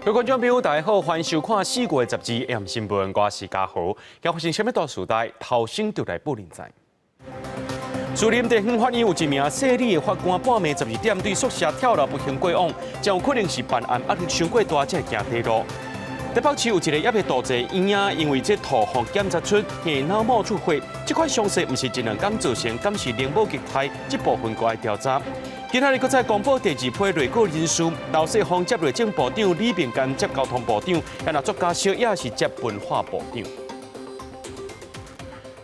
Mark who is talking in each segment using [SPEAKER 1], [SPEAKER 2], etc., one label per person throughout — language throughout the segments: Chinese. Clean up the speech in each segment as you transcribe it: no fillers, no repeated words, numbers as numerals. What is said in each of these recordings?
[SPEAKER 1] 各位观众朋友，大家好，欢迎收看4月杂志 AM 新闻，我是嘉豪。今发生什么大事代？头先就来报连载。树林地方法院有一名姓李的法官，半暝12点对宿舍跳楼不幸过往，将有可能是办案压力伤过大，才会行地路。台北市有一个也被盗贼婴仔，因为这土方检查出下脑膜出血，这块伤势不是一两天造成，敢是灵母畸胎，这部分搁要调查。今仔日搁再公布第2批内阁人数，刘世芳接内政部长，李秉坚接交通部长，那作家小也是接文化部长。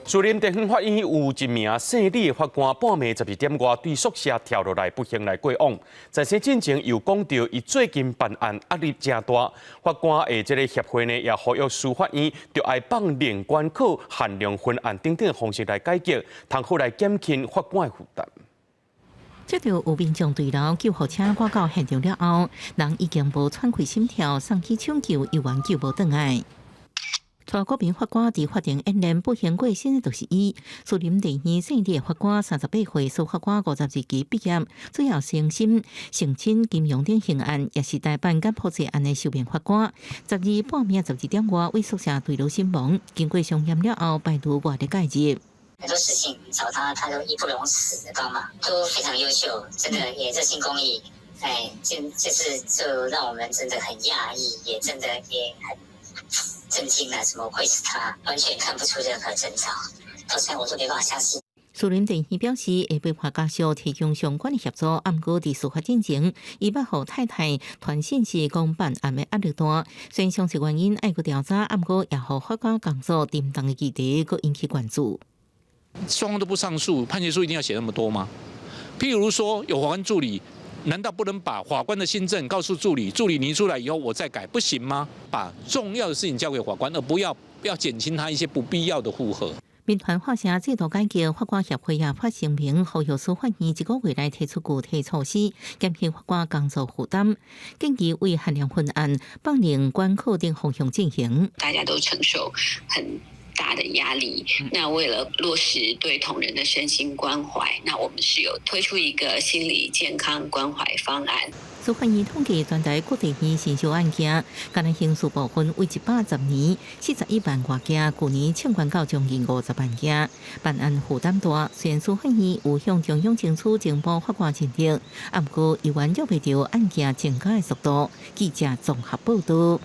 [SPEAKER 1] 树林地方法院有一名姓李的法官，半暝12点外对宿舍跳落来，不幸来过往。在此进前又讲到，伊最近办案压力真大，法官的这个协会呢，也呼吁司法院就要放连关考、限量分案等等方式来解决，通好来减轻法官的负担。
[SPEAKER 2] 接到有民众对楼救护车赶到现场了后，人已经无喘气心跳，送去抢救，又挽救无转来。蔡国民法官伫法庭演练不幸过身的就是伊。树林地院姓李的法官38岁，司法官52级毕业，主要升审、性侵、金融等刑案，也是台办甲破解案的受辩法官。12半暝12点外为宿舍坠楼身亡，经过上验了后，拜读外的介入。
[SPEAKER 3] 很多事情找他，他都义不容辞的帮忙，都非常优秀，真的也热心公益。就让我们真的很讶异，也真的也很震惊了，怎么会是他？完全看不出任何征兆，到现在我都没办法相信。
[SPEAKER 2] 树林地院表示，会配合家属提供相关的协助，暗过伫司法进程，伊捌互太太传信息讲办案的压力大，虽然详细原因爱过调查，暗过也互法官工作沉重的议题，佫引起关注。
[SPEAKER 4] 双方都不上诉，判决书一定要写那么多吗？譬如说，有法官助理，难道不能把法官的心证告诉助理？助理拟出来以后我再改，不行吗？把重要的事情交给法官，而不要减轻他一些不必要的负荷。
[SPEAKER 2] 民团发声制度改革，法官协会也发声明，呼吁司法院1个月内提出具体措施，减轻法官工作负担，建议为限量分案、放连关考等方向进行。
[SPEAKER 5] 大家都承受很大的压力，那为了落实对同仁的身心关怀，那我们是有推出一个心理健康关怀方案。
[SPEAKER 2] 司法院统计全台各地院刑事案件，今年刑事部分为110年，41万外件，去年清关到将近50万件，办案负担大。虽然司法院有向中央争取情报法官认定，不过依然约袂到案件增加的速度。记者综合报道。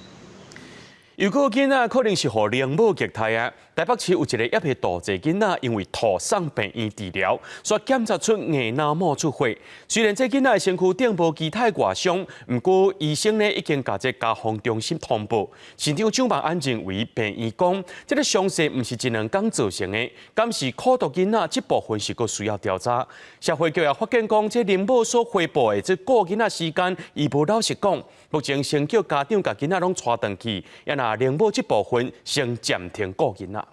[SPEAKER 1] 如果囡仔可能是互灵母虐待啊，台北市有一个也被盗贼囡仔，因为吐送病院治疗，所检查出下脑膜出血。虽然这囡仔的身躯顶部其他外伤，不过医生呢已经甲这家防中心通报。市长蒋万安认为，病院讲这个伤势不是一两天造成的，敢是苦毒囡仔这部分是佫需要调查。社会局也发现讲，这灵母所回报的这顾囡仔时间，伊无老实讲。目前先叫家长甲囡仔拢带回去，也那灵母这部分先暂停顾囡仔。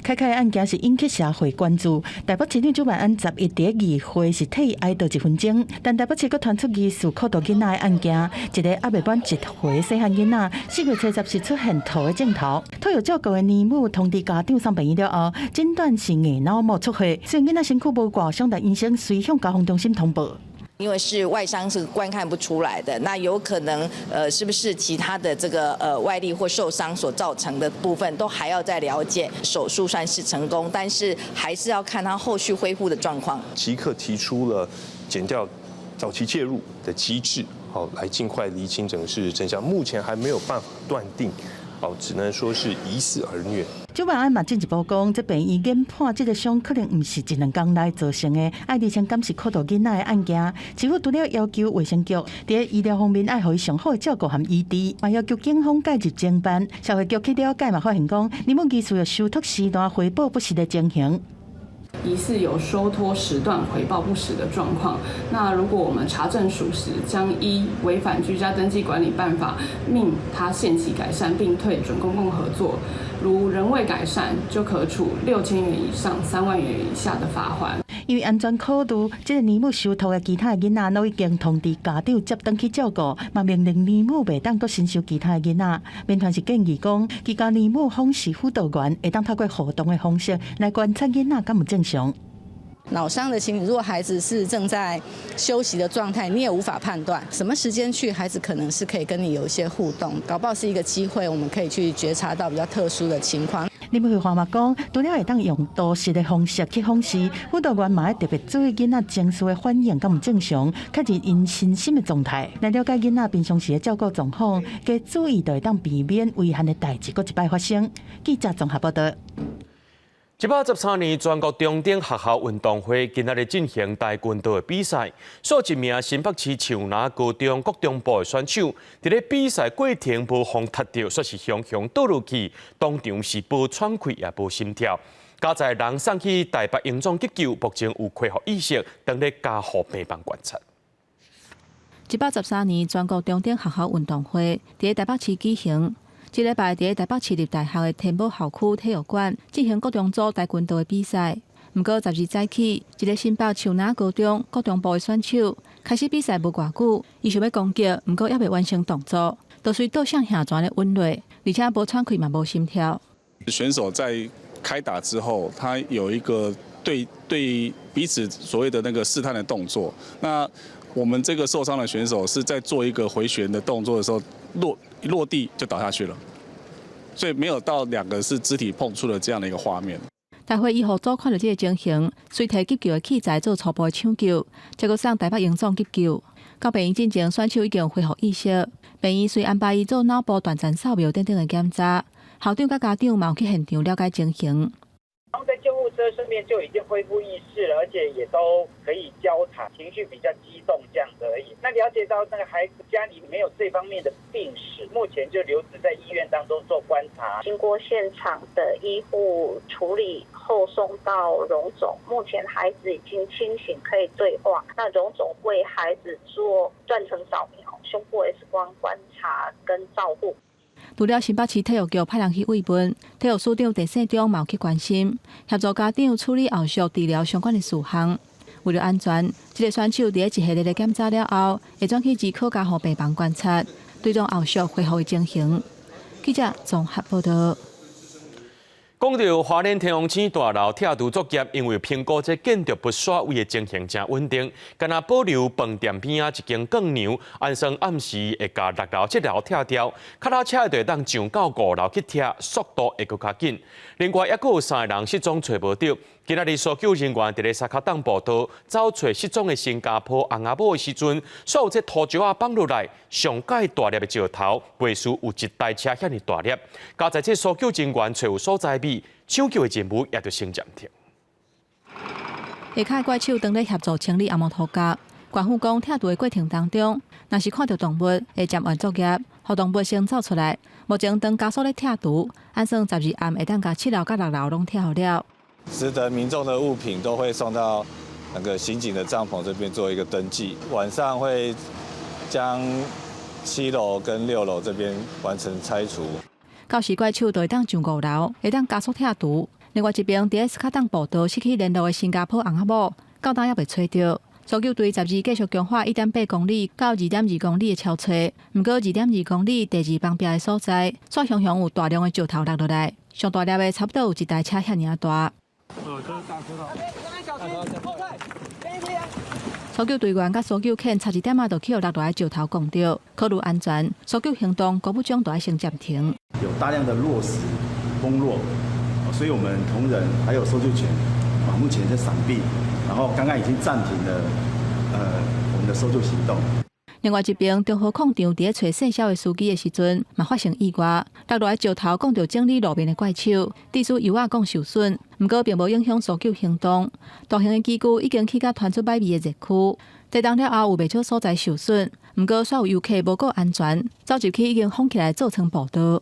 [SPEAKER 6] 开的案件是引起社会关注。台北市长蒋万安11第2会是替伊哀悼1分钟，但台北市阁传出疑似苦毒囡仔的案件，一个还未满1岁细汉囡仔4月70时出现吐的镜头，托有照顾的年母通知家长送病院了后，诊断是下脑膜出血，虽然囡仔身躯无外伤，但医生随向家防中心通报。
[SPEAKER 7] 因为是外伤是观看不出来的，那有可能是不是其他的这个外力或受伤所造成的部分，都还要再了解。手术算是成功，但是还是要看他后续恢复的状况。
[SPEAKER 8] 即刻提出了检调早期介入的机制，好来尽快厘清整个事实真相。目前还没有办法断定。只能说是疑似儿虐。
[SPEAKER 6] 蒋万安嘛进一步讲，这病院研判这个伤可能不是一两天内造成的，爱而且敢是苦毒囡仔的案件。市府除了要求卫生局在医疗方面爱予伊上好的照顾和医治，嘛要求警方介入侦办。社会局去了解嘛，发现讲，你们疑似有收托时段回报不实的情形。
[SPEAKER 9] 疑似有收托时段回报不实的状况，那如果我们查证属实，将依违反居家登记管理办法，命他限期改善并退准公共合作。如仍未改善，就可处6000元以上3万元以下的罚锾。
[SPEAKER 6] 因为安全考虑，这个年母收托的其他囡仔都已经通知家长接回去照顾，嘛命令年母袂当阁新收其他囡仔。民团是建议讲，其家年母访视辅导员，会当透过互动的方式来观察囡仔敢有正常。
[SPEAKER 7] 脑伤的情形，如果孩子是正在休息的状态，你也无法判断什么时间去，孩子可能是可以跟你有一些互动，搞不好是一个机会，我们可以去觉察到比较特殊的情况。
[SPEAKER 6] 林委话嘛讲，除了会当用多式的方式去访视，辅导员嘛要特别注意囡仔情绪的反应敢唔正常，确认因身心的状态，来了解囡仔平常时的照顾状况，加注意就会当避免危险的代志搁一摆发生。记者综合报道。
[SPEAKER 1] 113年全国中等学校运动会今仔日进行跆拳道的比赛，数一名新北市树林高中国中部的选手，伫咧比赛过程无风踢到，说是雄雄倒落去，当场是无喘气也无心跳。加在人送去台北荣总急救，目前有恢复意识，等咧加护病房观察。
[SPEAKER 10] 113年全国中等学校运动会伫台北市举行。这礼拜伫台北市立大学的天宝校区体育馆进行国中组跆拳道的比赛。不过12早起，一个新北树林高中国中部的选手开始比赛无偌久，伊想要攻击，不过还未完成动作，就随倒向下转的稳落，而且无喘气嘛无心跳。
[SPEAKER 11] 选手在开打之后，他有一个对彼此所谓的那个试探的动作。那我们这个受伤的选手是在做一个回旋的动作的时候，落地就倒下去了，所以没有到两个是肢体碰触的这样的一个画面。
[SPEAKER 10] 大会医护组看到这个情形，随提急救的器材做初步的抢救，结果送台北荣总急救。到病院进前，选手已经恢复意识，病院随安排伊做脑部短暂扫描等等的检查。校长甲家长嘛有去现场了解情形。
[SPEAKER 12] 他们在救护车上面就已经恢复意识了，而且也都可以交谈，情绪比较激动这样子而已。那了解到那个孩子家里没有这方面的病史，目前就留置在医院当中做观察。
[SPEAKER 13] 经过现场的医护处理后送到荣总，目前孩子已经清醒，可以对话。那荣总为孩子做断层扫描、胸部 X 光观察跟照护。
[SPEAKER 10] 除了新北市体育局派人去慰问，体育署长陈胜忠嘛有去关心，协助家长处理后续治疗相关的事项。为了安全，这个选手伫一系列的检查了后，会转去医科加护病房观察，追踪后续恢复的情形。记者综合报道。
[SPEAKER 1] 讲到花莲天王星大楼拆除作业，因为评估这建筑不刷位的情形真稳定，敢若保留饭店边啊一间广场，安算暗时会甲6楼、7楼拆掉，脚踏车就会当上到5楼去拆，速度会更较紧。另外，还有3个人失踪找无到，今仔日搜救人员伫咧沙卡当步道找找失踪的新加坡红阿母的时阵，所有这土石啊放落来，上界大粒的石头，背书有1台车遐尼大粒。加在这搜救人员找有所在味，抢救的任务也就先暂停。
[SPEAKER 10] 下骹怪手当咧协助清理阿毛土角，官府讲拆除的过程当中，若是看到动物会暂缓作业，互动物先走出来。目前当家属咧拆除，按算12暗会当甲7楼、甲6楼拢拆好了。
[SPEAKER 14] 值得民众的物品都会送到那个刑警的帐篷这边做一个登记，晚上会将7楼跟6楼这边完成拆除。
[SPEAKER 10] 到时怪手就会当上5楼，会当加速拆除。另外一边，伫斯卡当步道失去联络的新加坡红阿母，到今也未找到。搜救队12继续强化1.8公里到2.2公里的超车，不过2.2公里第2旁边的所在，煞常常有大量的石头落落来，上大粒的差不多有1台车遐尔大。搜救队员甲搜救犬差一点就去互落来的石头撞到，考虑安全，搜救行动国务长都要先暂停。
[SPEAKER 15] 有大量的落石崩落，所以我们同仁还有搜救犬目前在闪避，然后刚刚已经暂停了我们的搜救行动。
[SPEAKER 10] 另外一边，中和矿场伫咧找姓肖的司机的时阵，嘛发生意外，落来石头撞到整理路面的怪手，地主油管受损，不过并无影响搜救行动。大型的机具已经去甲传出歹味的热区，地动了后有袂少所在受损，不过煞有游客无够安全，走入去已经封起来做成步道。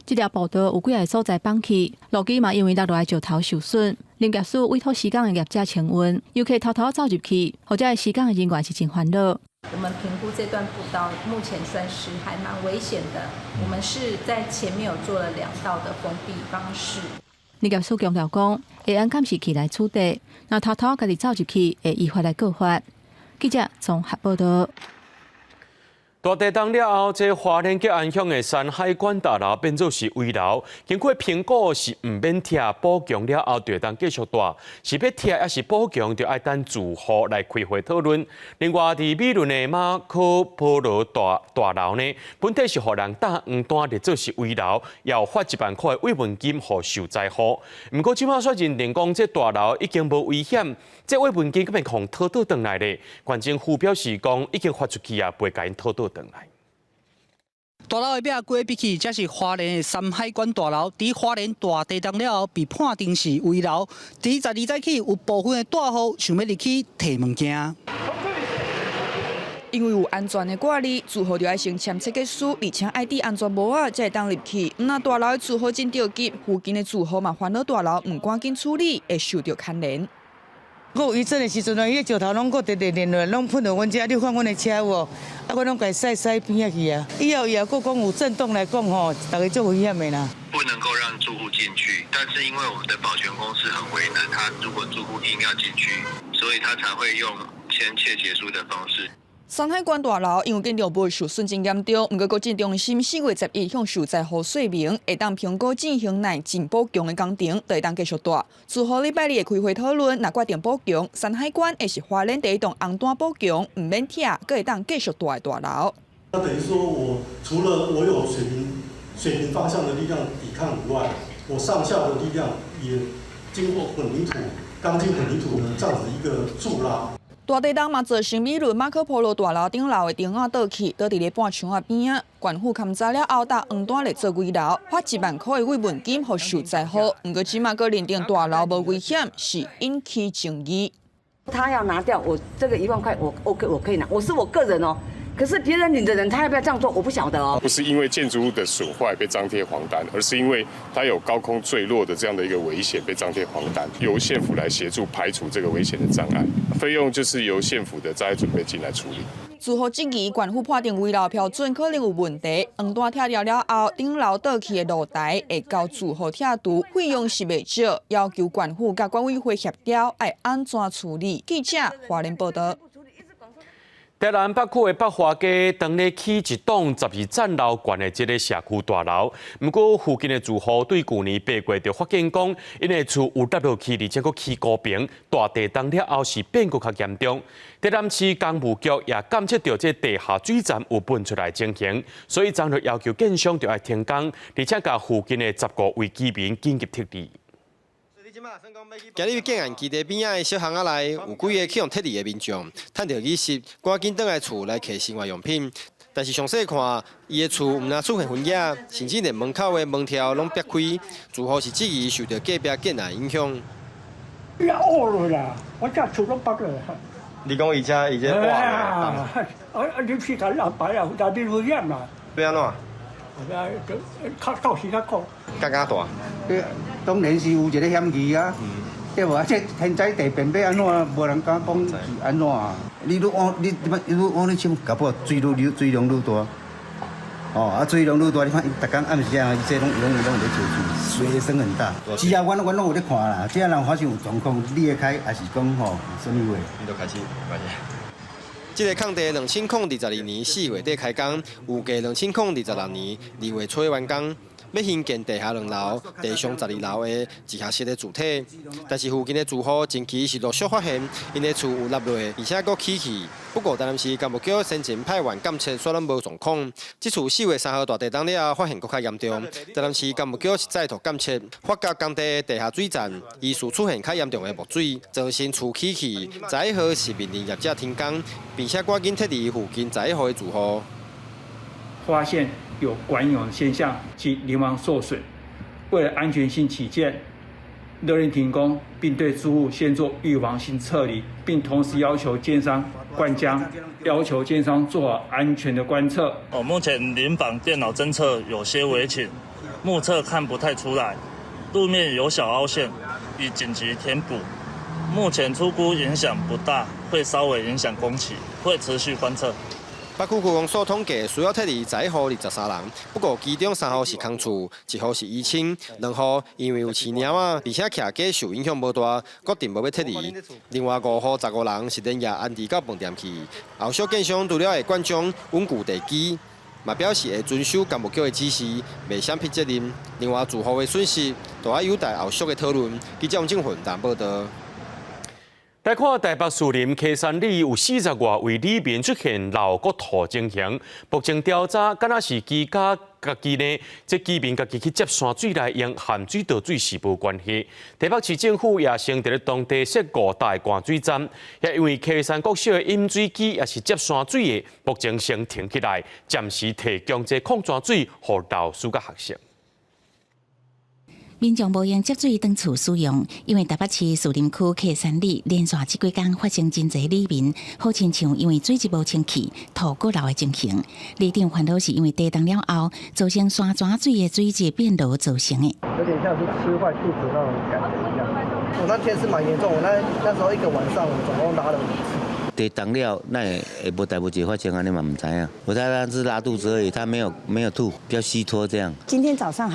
[SPEAKER 10] 这条步道有几个所在绑起，路基嘛因为落来石头受损。林业署委托施工的业者清运，游客偷偷走入去，或者施工的人员是真烦恼。
[SPEAKER 16] 我们评估这段步道目前算是还蛮危险的，我们是在前面有做了2道的封闭方式。
[SPEAKER 10] 林业署强调讲，会按监视器来处理，若偷偷家己走入去，会依法来告发。记者综合报道。
[SPEAKER 1] 大地震了后，这花莲极影响的山海关大楼变作是危楼，经过评估是唔免拆补强了后，就当继续大；是要拆还是补强，就要等住户来开会讨论。另外，伫美仑的马可波罗大楼呢，本体是互人搭黄单列做是危楼，要发1万块的慰问金予受灾户。不过，即马却认定讲这大楼已经无危险，这慰问金根本互讨倒转来咧。县政府表示讲，已经发出去啊，袂甲因讨倒。
[SPEAKER 17] 大楼的壁过比起，这是花莲的山海关大楼。伫花莲大地震了后，被判定是危楼。伫12早起，有部分的大户想要入去摕物件。
[SPEAKER 18] 因为有安全的挂虑，住户就要先签切结书，而且爱戴安全帽啊，才会当入去。那大楼的住户真着急，附近的住户嘛烦恼大楼唔赶紧处理，会受到牵连。
[SPEAKER 19] 我有余震的时阵啊，伊个石头拢个直直连落，拢喷到阮遮。你看阮的车有无？啊，我拢家驶边仔去啊。以后也讲有震动来讲吼，大家就危险的啦。
[SPEAKER 20] 不能够让住户进去，但是因为我们的保全公司很为难，他如果住户硬要进去，所以他才会用签切结书的方式。
[SPEAKER 18] 山海关大楼因为建筑物受损真严重，不过国际中心4月11向受灾户说明，会当评估进行内进补强的工程，就会当继续大。住户礼拜二会开会讨论，若决定补强，山海关会是花莲第一栋红单补强，唔免拆，阁会当继续大的大楼。
[SPEAKER 21] 那等于说，我除了我有水平方向的力量抵抗以外，我上下的力量也经过混凝土、钢筋混凝土的这样子一个助拉。
[SPEAKER 18] 大地震嘛，造成美仑马可波罗大楼顶楼的顶仔倒去，倒伫咧半墙仔边啊。县府勘查了后，搭黄单来做危楼，发1万块的慰问金予受灾户。不过，即马阁认定大楼无危险，是引起争议。
[SPEAKER 22] 他要拿掉我这个1万块，我可以拿，我是我个人哦。可是别人领的人，他要不要这样做，我不晓得哦。
[SPEAKER 23] 不是因为建筑物的损坏被张贴黄单，而是因为它有高空坠落的这样的一个危险被张贴黄单，由县府来协助排除这个危险的障碍，费用就是由县府的灾害准备金来处理。
[SPEAKER 18] 住户质疑县府判定危楼标准可能有问题，黄单拆掉了后，顶楼倒去的露台会交住户拆除，费用是袂少，要求县府甲管委会协调，要安怎处理？记者华联报道。
[SPEAKER 1] 台南北区的北华街当日起一栋12层楼高的这个社区大楼，不过附近的住户对去年8月就发现讲，因的厝有塌落去，而且佫起高坪，大地震了后是变佫较严重。台南市工务局也监测到这地下水站有喷出来情形，所以昨日要求建商就要停工，而且甲附近的15位居民紧急撤离。
[SPEAKER 24] 今日建案基地边仔的小巷仔内，有几个去用撤离的民众，趁着雨势，赶紧倒来厝来摕生活用品。但是详细看，伊的厝唔但出现粉野，甚至连门口的门条拢裂开，住户是质疑受到隔壁建案影响。
[SPEAKER 25] 也恶了啦，我这厝都崩了。
[SPEAKER 24] 你讲伊这坏了？
[SPEAKER 25] 你去睇人摆啊，但你危险啦。
[SPEAKER 24] 要安怎？
[SPEAKER 25] 到时较讲。
[SPEAKER 24] 更加大。
[SPEAKER 26] 当然是有一个嫌疑啊，对无？啊，这现在地变要安怎，无人敢讲是安怎啊？你往你冲，搞不好水量愈大。哦，啊水量愈大，你看逐工暗时啊，这拢在做水，水声很大。是啊，我拢有咧看啦，这人发生有状况，裂开还是讲吼什么话？
[SPEAKER 24] 你就开始，这个空地2022年4月底开工，预计2026年2月初完工。要兴建地下2楼、地上12楼的地下室的主体，但是附近的住户近期是陆续发现，因的厝有塌落，而且佫起气。不过台南市干部局先前派员监测，虽然无状况，这厝4月3号大地震了后发现佫较严重。台南市干部局是再度监测，发觉工地地下水站疑似出现较严重的木水，造成厝起气。在号是命令业者停工，并且赶紧撤离附近在号的住户。
[SPEAKER 25] 发现有管涌现象及连网受损，为了安全性起见，勒令停工，并对住户先做预防性撤离，并同时要求建商灌浆，要求建商做好安全的观测。
[SPEAKER 27] 目前临房电脑侦测有些微倾，目测看不太出来，路面有小凹陷，已紧急填补。目前初估影响不大，会稍微影响工期，会持续观测。
[SPEAKER 24] 北区区公所统计需要撤离10户23人，不过其中3户是空厝，1户是移亲，2户因为有饲猫仔，而且徛价受影响无大，决定无要撤离。另外5户15人是连夜安置到饭店去。后续建商除了会关张稳固地基，嘛表示会遵守干部局的指示，袂闪避责任。另外住户的损失，都要有待后续的讨论。记者王正云担报道。
[SPEAKER 1] 来看台北树林溪山里有40多位里面出现老骨头情形，目前调查敢若是居家家己呢，这居民家己去接山水来用咸水倒水是无关系。台北市政府也先伫当地设5大灌水站，也因为溪山国小的饮水机也是接山水的，目前先停起来，暂时提供这矿泉水予老师甲学生。
[SPEAKER 2] 民众无用接水当厝使用，因为台北市树林区溪山里连续这几天发生真侪里民，好亲像因为水质无清气、土过流的情形。里长烦恼是因为地冻了后，造成山泉水的水质变浊造成的。
[SPEAKER 3] 有点像是吃坏肚子那种感觉一样。我那天是蛮严重，我那时候一个晚上总共拉了5次。
[SPEAKER 4] 地冻了，那也无代无志发生安尼嘛唔知啊。我猜他是拉肚子而已，他没有吐，比较虚脱这样。
[SPEAKER 5] 今天早上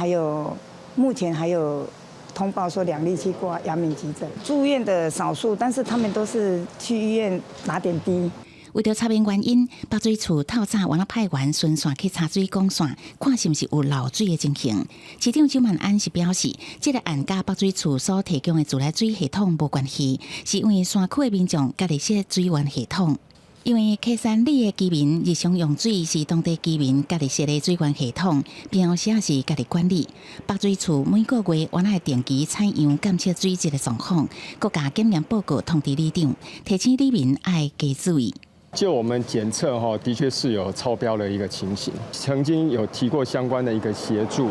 [SPEAKER 5] 目前还有通报说2例去挂阳明急诊，住院的少数，但是他们都是去医院拿点滴。
[SPEAKER 2] 为了查明原因，北水处透早原来派员巡线去查水管线，看是毋是有漏水的情形。市长周万安是表示，这个案甲北水处所提供的自来水系统无关系，是因为山区的民众家己设水源系统。因为溪山里的居民日常用水是当地居民家己设的水源系统，平时也是家己管理。北水处每个月原来会定期采样监测水质的状况，各加检验报告通知里长，提醒里民爱加注意。
[SPEAKER 7] 就我们检测的确是有超标的一个情形，曾经有提过相关的一个协助。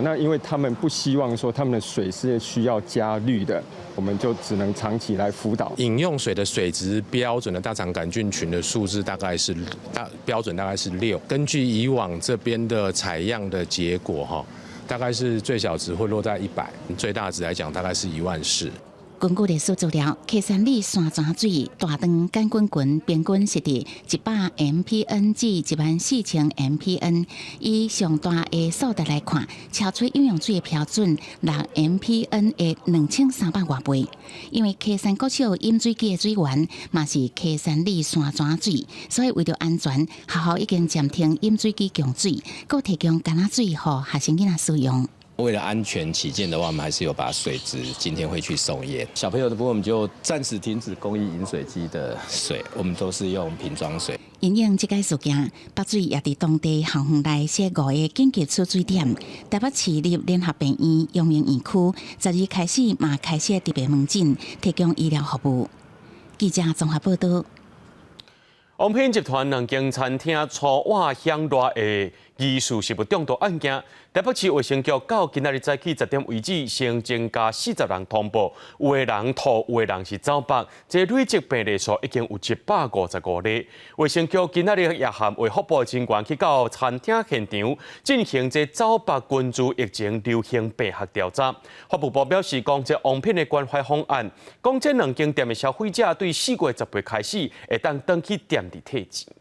[SPEAKER 7] 那因为他们不希望说他们的水是需要加氯的，我们就只能长期来辅导。
[SPEAKER 8] 饮用水的水质标准的大肠杆菌群的数字标准大概是6。根据以往这边的采样的结果大概是最小值会落在100，最大值来讲大概是14000。
[SPEAKER 2] 根据历史资料，溪山里山泉水大肠杆菌群平均是伫100 mpn 至14000 mpn。以上大的数值来看，超出饮用水的标准6 mpn 的2300多倍。因为溪山国小饮水机的水源嘛是溪山里山泉水，所以为了安全，学校已经暂停饮水机供水，搁提供干仔水予学生囡仔使用。
[SPEAKER 9] 为了安全起见的话，我们还是有把水质今天会去送验。小朋友的部分，我们就暂时停止公益饮水机的水，我们都是用瓶装水。
[SPEAKER 2] 因应这个事件，北水也伫当地校园内设5个紧急出水点。台北市立联合病院阳明院区12开始嘛开设特别门诊，提供医疗服务。记者综合报道。
[SPEAKER 1] 王品集团两间餐厅粗瓦香辣的疑似食物中毒案件，台北市卫生局到今仔日早起10点为止，先增加40人通报，有的人吐，有的人是走北，这累积病例数已经有155例。卫生局今仔日也含卫福部人员去到餐厅现场进行这走北群聚疫情流行病学调查。发布部表示，讲这王品的关怀方案，讲这两间店的消费者对4月10日开始会当登去店里退钱。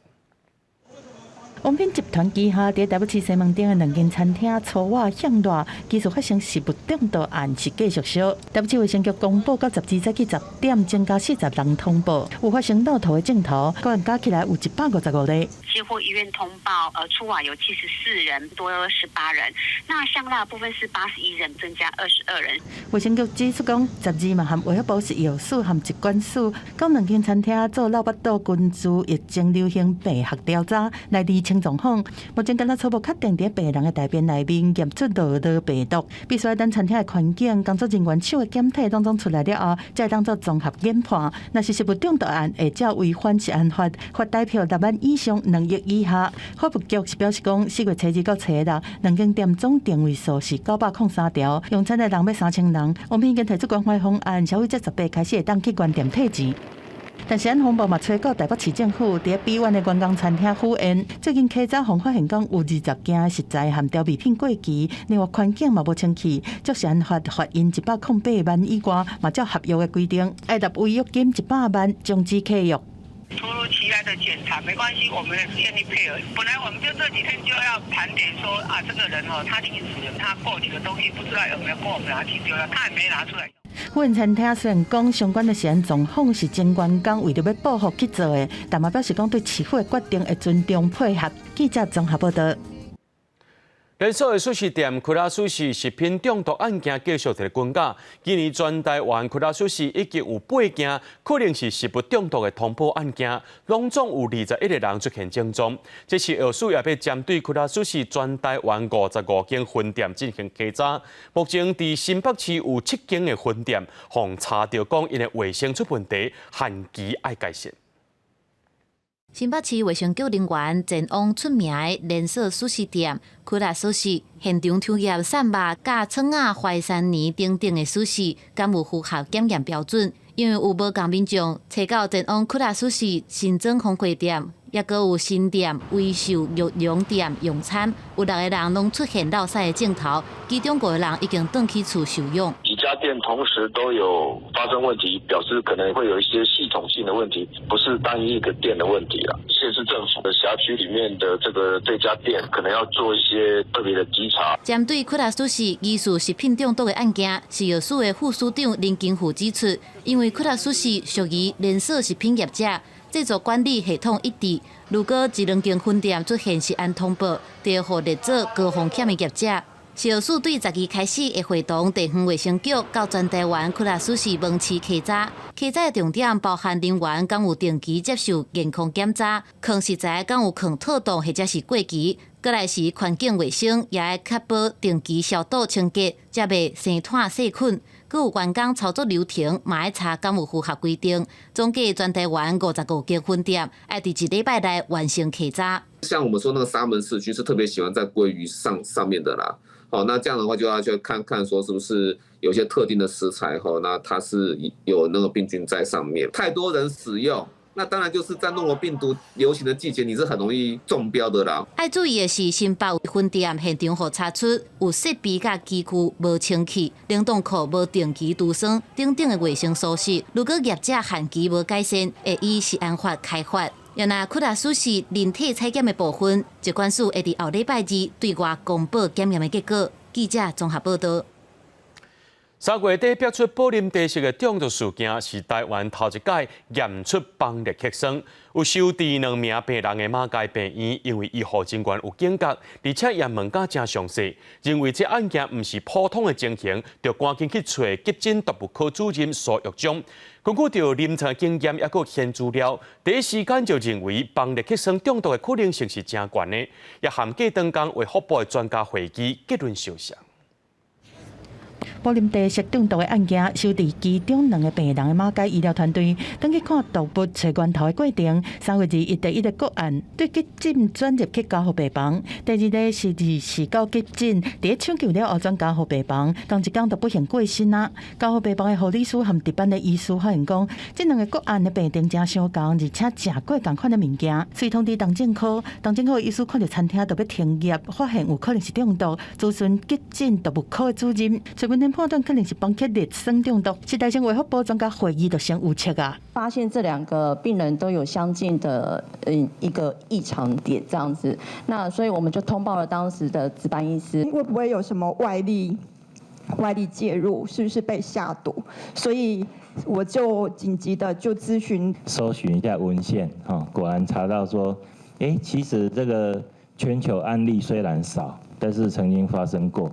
[SPEAKER 6] 王品集团旗下伫台北市西门町的两间餐厅粗瓦香辣，技术发生食物中毒案是继续烧。台北市卫生局公布，到12早起10点增加40人通报，有发生漏吐的镜头，个人加起来有155例。
[SPEAKER 28] 接获医院通报，出瓦有74人，多了18人。那香辣部分是81人，增加22人。
[SPEAKER 6] 卫生局指出讲，12嘛含卫福部是药署含疾管署，到两间餐厅做老北岛群聚疫情流行病学调查，来厘清状况。目前敢若初步确定，伫病人的大便内面验出诺罗病毒，必须等餐厅的环境、工作人员手的检体当中出来了后，才当作综合研判。若是食物中毒案，会照违反食安法，罚代票10万以上2亿以下。发布局是表示讲，4月初2到初6，两间店总定位数是903条，用餐的人要3000人。王品已经提出关怀方案，消费者18开始会当去原店退钱。但是，咱防部嘛催告台北市政府，伫闭园的员工餐厅赴宴，最近起早发现讲有20件食材含调味品过期，另外环境嘛无清气，足是案罚因108万以外，嘛照合约的规定，爱纳违约金100万，终止契约。
[SPEAKER 10] 突如其来的检查没关系，我们愿意配合。本来我们就这几天就要盘点说啊，这个人哦，他离职了，他过几个东西不知道有没有过，我们拿去丢了，他也没拿出来。
[SPEAKER 6] 副院餐厅虽然讲相关的食安状况是前员工为了要报复去做的，但嘛表示讲对市府的决定会尊重配合。记者综合报道。
[SPEAKER 1] 连锁的寿司店库拉寿司食品中毒案件继续在滚价。今年全台湾库拉寿司已经有8件可能是食物中毒的通报案件，拢总有21个人出现症状。这次药署也要针对库拉寿司全台湾55间分店进行稽查。目前伫新北市有7间的分店，互查到讲因的卫生出问题，限期爱改善。
[SPEAKER 11] 新北市卫生局人员前往出名的连锁寿司店库拉寿司，现场抽验散肉、甲葱仔、淮山泥等等的寿司，敢有符合检验标准？因为有无共民众找到前往库拉寿司新庄烘焙店，也阁有新店、威秀、玉龙店用餐，有6个人拢出现落屎的镜头，其中5个人已经回去厝休养。
[SPEAKER 12] 几家店同时都有发生问题，表示可能会有一些系统性的问题，不是单一个店的问题了。县市政府的辖区里面的这家店，可能要做一些特别的稽查。
[SPEAKER 11] 针对库拉寿司疑似食品中毒的案件，是药署的副署长林金富指出，因为库拉寿司属于连锁食品业者，制作管理系统一致。如果1-2间分店出现食安通报，就要互列做高风险的业者。药署对12日开始会会同地方卫生局到全台湾库拉寿司门市稽查，稽查的重点包含人员敢有定期接受健康检查，藏食材敢有藏套冻或者是过期，过来是环境卫生也要确保定期消毒清洁，才袂生炭细菌。佮有员工操作流程，嘛要查敢有符合规定。总计全台湾55间分店，要伫1礼拜内完成稽查。
[SPEAKER 13] 像我们说那个沙门市区是特别喜欢在鲑鱼上面的啦。好，那这样的话就要去看看说是不是有些特定的食材那它是有那个病菌在上面，太多人使用。那当然就是在诺罗病毒流行的季节，你是很容易中标的啦。
[SPEAKER 11] 要注意的是，新北分店现场互查出有设备甲机具无清气、冷冻库无定期除霜等等的卫生疏失。如果业者限期无改善，会以食安法开罚。要拿库拉寿司人体采检的部分，疾管署会伫后礼拜2对外公布检验的结果。记者综合报道。
[SPEAKER 1] 3月底爆出宝林地色的中毒事件，是台湾头一届验出邦列克松。有收治2名病人的马街病院，因为医护人员有警觉，而且也问甲真详细，认为这案件不是普通的情形，就赶紧去找急诊毒物科主任苏玉忠。根据着临床经验也佮现资料，第一时间就认为邦列克松中毒的可能性是真悬的，也含计当天为福部的专家会议结论相像。
[SPEAKER 6] 宝林地色中毒的案件，收治其中2个病人的马街医疗团队，登去看毒物找源头的过程。3月2日第一个个案，对急诊转入去加护病房。第2个是到急诊，伫抢救了后转加护病房，同一天就不幸过身啊。加护病房的护理师和值班的医师发现讲，这2个个案的病情真相同，而且食过同款的物件。随通知动检科，动检科的医师看到餐厅就要停业，发现有可能是中毒，咨询急诊毒物科的主任，找问判断可能是邦克列松中毒，是台省卫福部专家会议就先有测啊。
[SPEAKER 14] 发现这2个病人都有相近的一个异常点这样子，那所以我们就通报了当时的值班医师，
[SPEAKER 15] 会不会有什么外力介入，是不是被下毒？所以我就紧急的就咨询，
[SPEAKER 16] 搜寻一下文献果然查到说，其实这个全球案例虽然少，但是曾经发生过，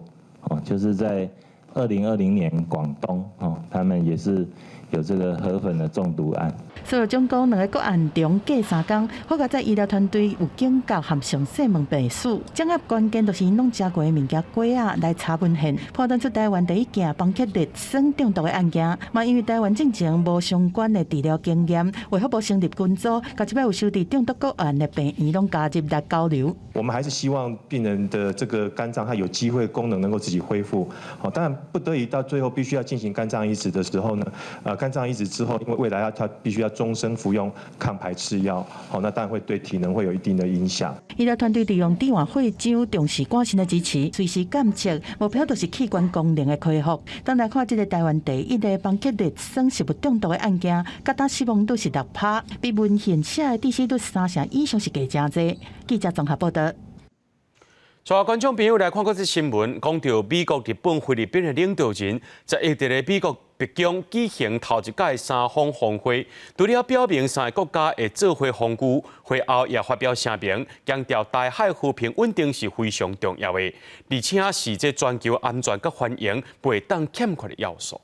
[SPEAKER 16] 就是在2020年广东他们也是有这个河粉的中毒案。
[SPEAKER 6] 所以总共2个个案中过3天，好在医疗团队有警觉和详细问病史，掌握关键就是弄食过的物件果仔来查文献，判断出台湾第一件邦克列松中毒的案件。嘛，因为台湾之前无相关的治疗经验，卫福部成立群组，甲这边有收治中毒个案的病院拢加入来交流。
[SPEAKER 17] 我们还是希望病人的这个肝脏它有机会功能能够自己恢复。当然不得已到最后必须要进行肝脏移植的时候呢，肝脏移植之后，因为未来它必须要终身服用抗排斥药，好，那当然会对体能会有一定的影响。
[SPEAKER 6] 医疗团队利用电话会长重视关心的支持，随时监测，目标就是器官功能的恢复。当来看这个台湾第一个邦吉列生食物中毒的案件，甲打死亡率是6%，比文献写的致死率3成以上是加真侪。记者综合报道。
[SPEAKER 1] 带观众朋友来看这新闻，讲到美国、日本、菲律宾的领导人在一直的美国白宫举行头一届3方峰会，除了表明3个国家会做伙防御，会后也发表声明，强调台海和平稳定是非常重要的，而且是这全球安全甲繁荣袂当欠缺的要素。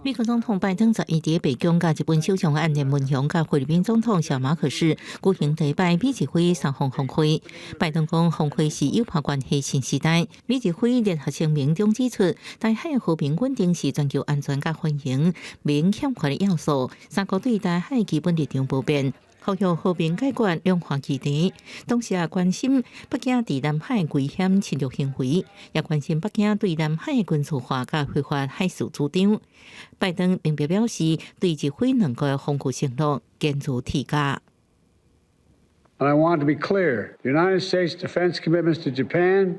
[SPEAKER 2] 美国总统拜登11日白宫甲日本首相岸田文雄甲菲律宾总统小马可斯举行第一摆美日会3方峰会。拜登讲，峰会是友好关系新时代。美日会联合声明中指出，台海和平稳定是全球安全甲繁荣免欠缺的要素。三国对台海基本立场不变。呼吁和平解决两岸议题，同时也关心北京伫南海危险侵略行为，也关心北京对南海军事化甲非法海事主张。拜登明白表示，对日会2个峰会承诺坚持提价。
[SPEAKER 18] And I want to be clear: the United States defense commitments to Japan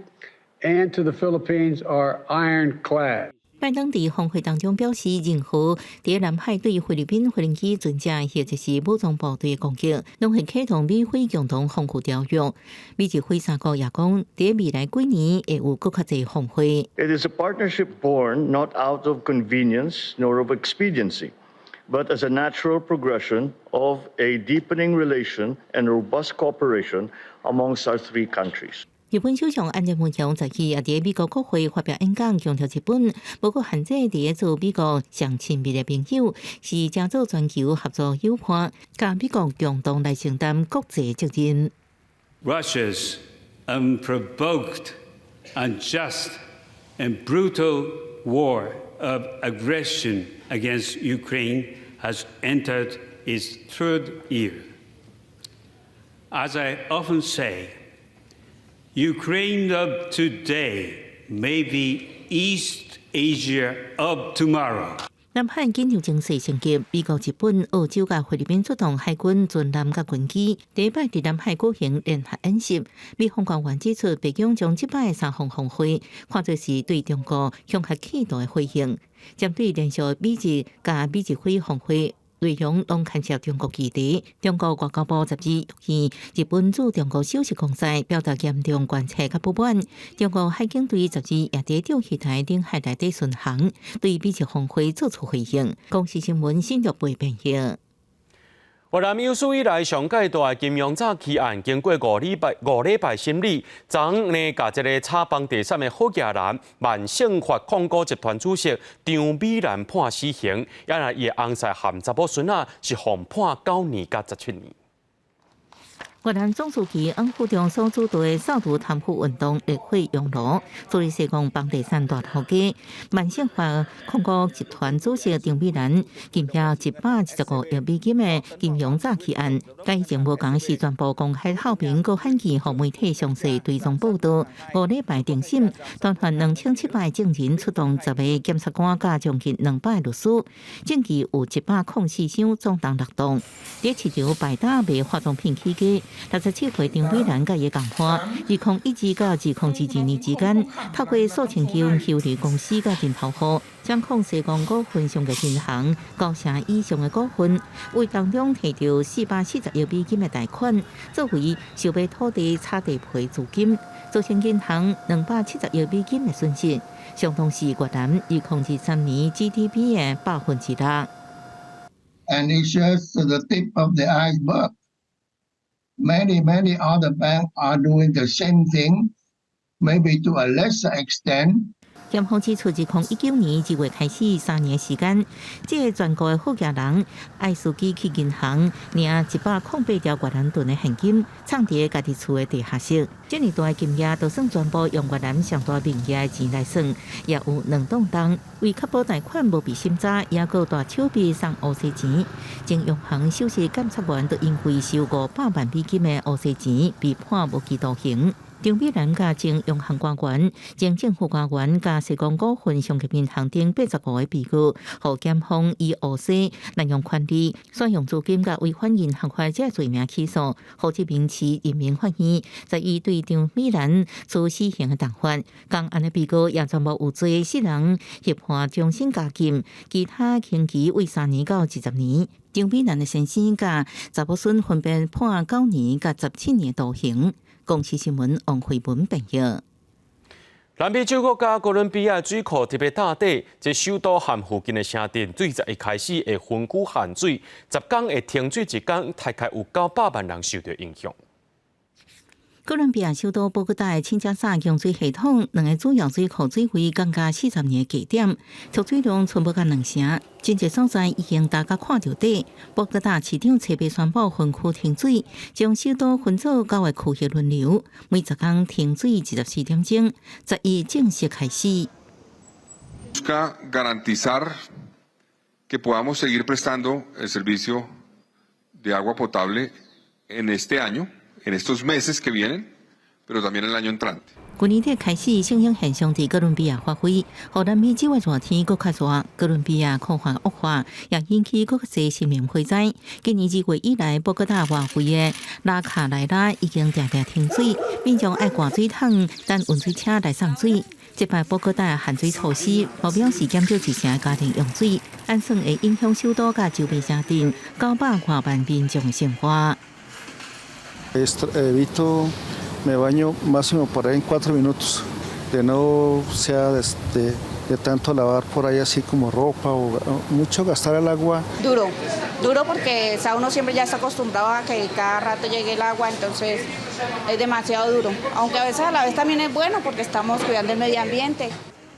[SPEAKER 18] and to the Philippines are ironclad.
[SPEAKER 2] 拜登伫峰会当中表示，任何伫南海对菲律宾无人机船只或者是武装部队的攻击，拢会启动美菲共同防御条约。美日会3国也讲，伫未来几年会有更较侪峰会。
[SPEAKER 19] It is a partnership born not out of convenience nor of expediency, but as a natural progression of a deepening relation and robust cooperation amongst our 3 countries.
[SPEAKER 2] 日本首相岸田文雄在去也伫美国国会发表演讲，强调日本无过限制伫做美国上亲密的朋友，是正做全球合作伙伴，甲美国共同来承担国际责任。
[SPEAKER 20] Russia's unprovoked, unjust, and brutal war of aggression against Ukraine has entered its 3rd year. As I often say, Ukraine of today may be East Asia of tomorrow.
[SPEAKER 2] 南海紧张情势升级，美国、日本、澳洲甲菲律宾出动海军、军舰甲军机，第一摆伫南海举行联合演习。美方官员指出，北京将这摆3方峰会看作是对中国向核企图的回应。针对连续美日甲美日会峰会内容拢牵涉中国议题，中国外交部10日预日本驻中国首席公使表达严重关切甲不满。中国海警队10日也伫钓鱼台领海内底巡航，对美日峰会作出回应。公司新闻新竹报编译。
[SPEAKER 1] 越南有史以来上界大的金融诈欺案，经过5礼拜审理，昨呢，甲一个插帮第3的好家人万盛发控股集团主席张美兰判死刑，也来伊的翁婿含查某孙仔是互判9年甲17年。
[SPEAKER 2] 越南总书记阮富中所主导的扫毒贪腐运动烈火熔炉，处理西贡房地产大头家万盛发控股集团主席张美兰，今夜125亿美金的金融诈欺案，该前无共时全部公开透明，搁罕见互媒体详细追踪报道。5礼拜定审，团团2700证人出动10个检察官加将近200律师，证据有104箱总重6栋。伫市场摆搭卖化妆品起家。67岁张美兰甲伊共判，2012到2022年之间，透过数千间修理公司甲人头户，掌控西贡股份上嘅银行9成以上嘅股份，为当中摕到440亿美金嘅贷款，作为收买土地、炒地皮资金，造成银行270亿美金嘅损失，相当是越南2023年 GDP 嘅6%。
[SPEAKER 21] And it shows the tip of the iceberg. Many other banks are doing the same thing, maybe to a lesser extent.
[SPEAKER 2] 检方指出，自2019年2月开始3年时间，这个全国的好家人爱司机去银行领108条越南盾的现金，藏伫家己厝的地下室。这么大的金额，就算全部用越南上大名义的钱来算，也有2栋栋。为确保贷款无被审查，也有大手笔送乌西钱。前永恒首席检察员就因为收500万美金的乌西钱，被判无期徒刑。张美兰甲前永恒官员、前政府官员甲社工股份上级银行等85个被告，互检方以恶洗、滥用权力、滥用资金甲违反银行法这罪名起诉，互执行期人民法院在依对张美兰处死刑的重罚。共案的被告也全部有罪，4人被判终身监禁，其他刑期为3年到20年。张美兰的先生甲查某孙分别判9年甲17年徒刑。公视新闻王慧文报道。
[SPEAKER 1] 南美洲国家哥伦比亚水库特别大底，即首都和附近的城镇，最早一开始会分区限水，10天会停水1天，大概有900万人受到影响。
[SPEAKER 2] 哥伦比亚首都波哥大的清加萨用水系统2个主要水库水位降到40年的极点，储水量存不到2成，真侪所在已经大家看到底。波哥大市长特别宣布分区停水，将首都分做9个区域轮流，每10天停水24点钟，11正式开始。
[SPEAKER 3] Busca garantizar que podamos seguir prestando el servicio de agua potable en este año, en estos meses que vienen, pero también el año entrante.
[SPEAKER 2] 去年底开始，性影现象在哥伦比亚发挥，荷南美洲的热天更较热，哥伦比亚扩化恶化，也引起更侪生命火灾。今年2月以来，波哥大外围的拉卡莱拉已经常常停水，民众爱挂水桶等温水车来送水。这摆波哥大限水措施，目标是减少1成的家庭用水，按算会影响首都甲周边城镇900多万民众的生活。
[SPEAKER 4] Me baño máximo por ahí en 4 minutos, de no sea de tanto lavar por ahí así como ropa o mucho gastar el agua.
[SPEAKER 22] Duro porque uno siempre ya está acostumbrado a que cada rato llegue el agua, entonces es demasiado duro. Aunque a veces a la vez también es bueno porque estamos cuidando el medio ambiente.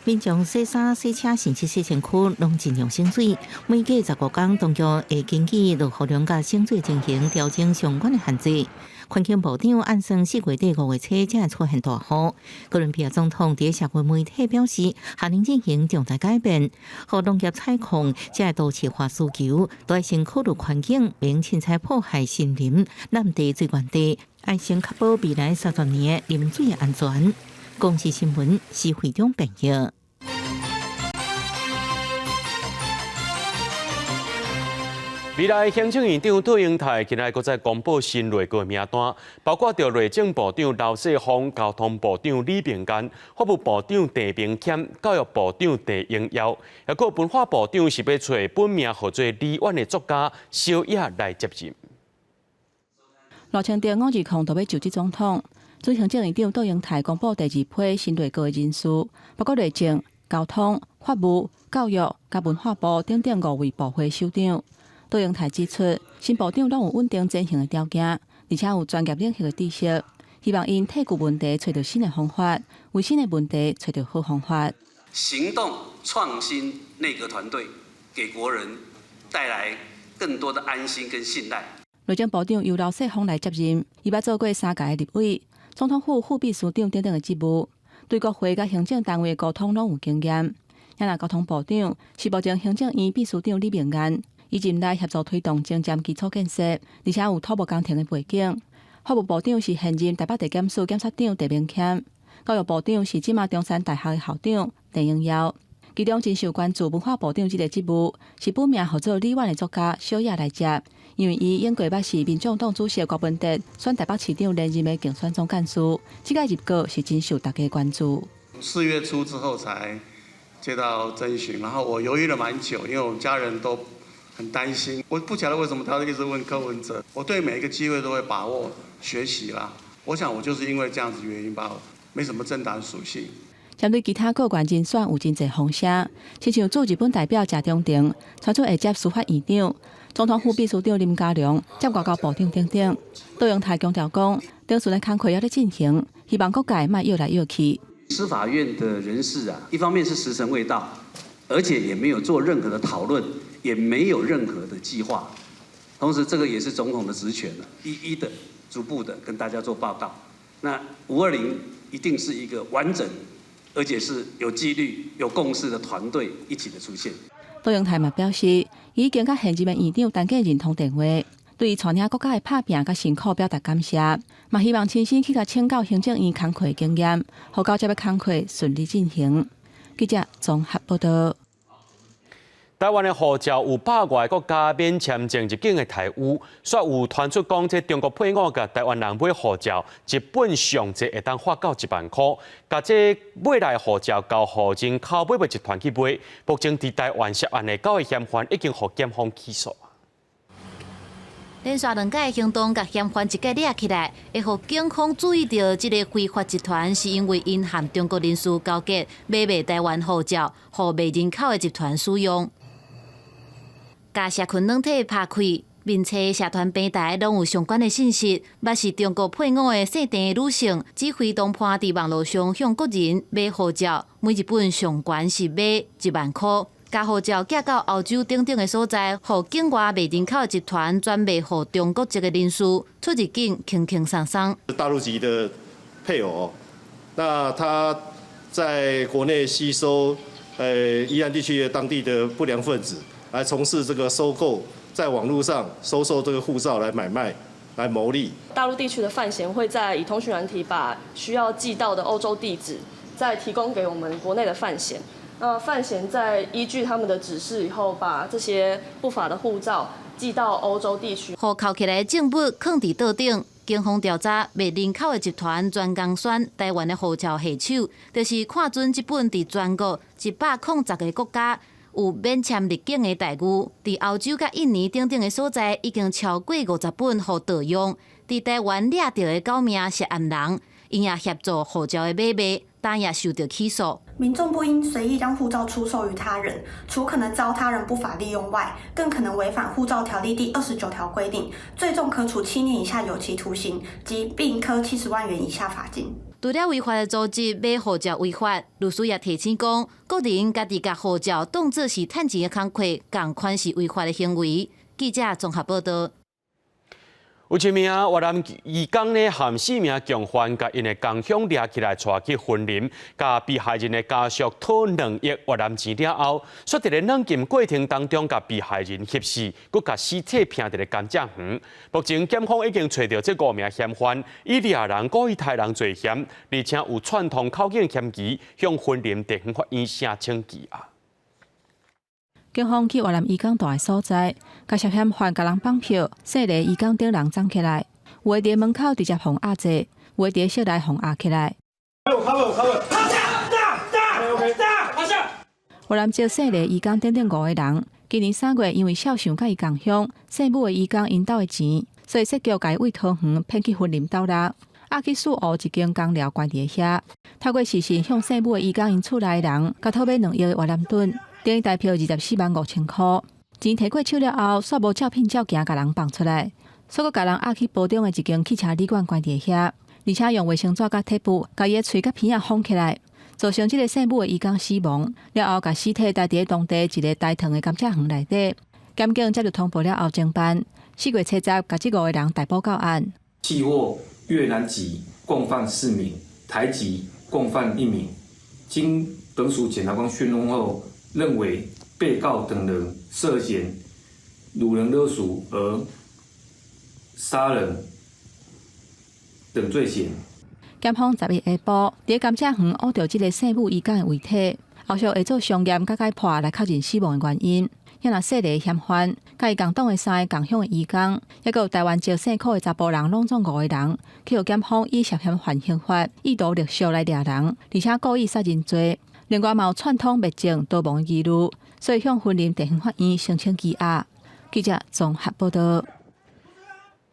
[SPEAKER 2] 民众洗衫、洗车甚至洗身躯，拢尽量省水。每隔15天，当局会根据落雨量甲省水情形调整相关的限制。环境部长按算4月底5月初才会出现大雨。哥伦比亚总统伫社会媒体表示，下令进行重大改变，和农业采矿才会都市化需求，都要先考虑环境，免凊彩破坏森林、南地水源地，要先确保未来30年的饮水安全。公视新闻是会长报道。
[SPEAKER 1] 未来行政院长杜英泰今日搁再公布新内阁名单，包括着内政部长刘世芳、交通部长李炳干、法务部长陈明谦、教育部长陈英耀，还有文化部长是要找本名号做李婉的作家小野来接任。
[SPEAKER 23] 罗清德5日空就要就职总统，准行政院长杜英泰公布第2批新内阁的人事，包括内政、交通、法务、教育甲文化部等等5位部会首长。杜英泰指出，新部长拢有稳定前行的条件，而且有专业领域的知识，希望因解决问题找到新的方法，为新的问题找到好方法。
[SPEAKER 24] 行动创新内阁团队给国人带来更多的安心跟信赖。
[SPEAKER 23] 内政部长由刘世芳来接任，伊捌做过3届的立委、总统府副秘书长等等的职务，对国会甲行政单位沟通拢有经验。也那交通部长是目前行政院秘书长李明安。伊任内协助推动精湛基础建设，而且有土木工程的背景。法务部长是现任台北地检署检察长陈明谦，教育部长是即马中山大学的校长陈英耀。其中真受关注文化部长这个职务，是本名号做李婉的作家小野来接，因为伊演过捌是民众党主席郭文哲选台北市长连任的竞选总干事，这个入阁是真受大家关注。
[SPEAKER 25] 4月初之后才接到征询，然后我犹豫了蛮久，因为我们家人都很担心，我不晓得为什么他一直问柯文哲。我对每一个机会都会把握学习啦。我想我就是因为这样子原因吧，没什么政党属性。
[SPEAKER 23] 针对其他各县人选有真侪风声，亲像驻日本代表谢中庭传出会接司法院长、总统府秘书长林佳龙接外交部长等等。杜英泰强调讲，当时的工作也在进行，希望各界莫越来越去。
[SPEAKER 24] 司法院的人士啊，一方面是时辰未到，而且也没有做任何的讨论。也没有任何的计划，同时这个也是总统的职权了，一一的、逐步的跟大家做报告。那520一定是一个完整，而且是有纪律、有共识的团队一起的出现。
[SPEAKER 23] 杜英泰嘛表示，已经甲现任的院长陈建仁通电话，对带领国家的打拼甲辛苦表达感谢，嘛希望亲身去甲请教行政院工课经验，好交接的工课顺利进行。记者综合报道。
[SPEAKER 1] 台湾的护照有100外国家免签证入境的台乌，煞有传出讲，这中国配偶甲台湾人买护照，一本上这会当花到1万块，甲这买来护照交互人口买卖集团去买，目前伫台湾涉案的9个嫌犯已经互检方起诉。
[SPEAKER 11] 连续2届行动，甲嫌犯一届抓起来，会互警方注意到，这个非法集团是因为因和中国人士交结，买卖台湾护照，互卖人口的集团使用。甲社群软体拍开，并且社团平台拢有相关的信息，捌是中国配偶的姓陈女性，指挥同伴伫网络上向国人买护照，每一本上悬是买1万块。甲护照寄到澳洲等等的所在，互境外卖人口的集团转卖互中国籍的人士，出入境轻轻松松。
[SPEAKER 5] 大陆籍的配偶，那他在国内吸收宜兰地区的当地的不良分子。来从事这个收购，在网络上收受这个护照来买卖，来牟利。
[SPEAKER 7] 大陆地区的犯嫌会在以通讯软体把需要寄到的欧洲地址，再提供给我们国内的犯嫌。那犯嫌在依据他们的指示以后，把这些不法的护照寄到欧洲地区，
[SPEAKER 11] 互扣起来证物放伫桌顶。警方调查卖人口的集团专工选台湾的护照下手，就是看准这本伫全国110个国家。有免签入境的台语，伫澳洲甲印尼等等的所在，已经超过50本互盗用。伫台湾抓到的9名涉案人，因也协助护照的买卖，但也受到起诉。
[SPEAKER 8] 民众不应随意将护照出售于他人，除可能遭他人不法利用外，更可能违反护照条例第29条规定，最重可处7年以下有期徒刑及并科70万元以下罚金。
[SPEAKER 11] 除了违法的组织买护照违法，律师也提醒讲，个人家己甲护照当作是趁钱的工课，共款是违法的行为。记者综合报道。
[SPEAKER 1] 有一名越南移工呢，含4名共犯，甲因的共乡抓起来，带去婚林，甲被害人的家属讨2亿越南钱了后，却伫咧软禁过程当中，甲被害人挟死，佮甲尸体拼伫咧甘蔗园。目前检方已经找到这5名嫌犯，以掠人、故意杀人罪嫌，而且有串通口径嫌疑，向婚林地方法院申请羁押。
[SPEAKER 23] 警方去越南移工住的所在，甲涉嫌犯甲人绑票、细个移工等人站起来，有的伫门口直接互压制，有的伫室内互压起来。越南籍细个移工等等5个人，今年3月因为孝顺甲伊共乡姓母的移工因兜的钱，所以设局甲伊为桃园骗去婚林斗拉，押去宿务一间公寮关伫遐，透过视讯向姓母的移工因厝内的人，甲讨买2亿越南盾。等于代票24万5千块，钱摕过手了后，煞无照片照件甲人放出来，所以甲人押去埔中的一间汽车旅馆关伫遐，而且用卫生纸甲贴布，甲伊的喙甲鼻仔封起来，造成这个姓母的移工死亡。了后，甲尸体带伫当地一个大塘的甘蔗园内底，检警接着通报了后侦办，4月7日，甲这5个人逮捕到案。
[SPEAKER 9] 缉获越南籍共犯4名，台籍共犯1名，经本署检察官讯问后，认为被告等人涉嫌掳人勒赎而杀人等罪嫌。
[SPEAKER 23] 检方10日下晡，伫甘蔗园挖到这个姓母移工的遗体，后续会做详验甲解剖来确认死亡的原因。也若细个嫌犯，甲伊共党的3个共乡的移工，也有台湾籍姓柯的查甫人，拢总5个人，去互检方以涉嫌犯刑法、意图勒赎来掠人，而且故意杀人罪。另外，有串通灭证、逃亡的记录，所以向婚林地方法院申请羁押。记者综合报道。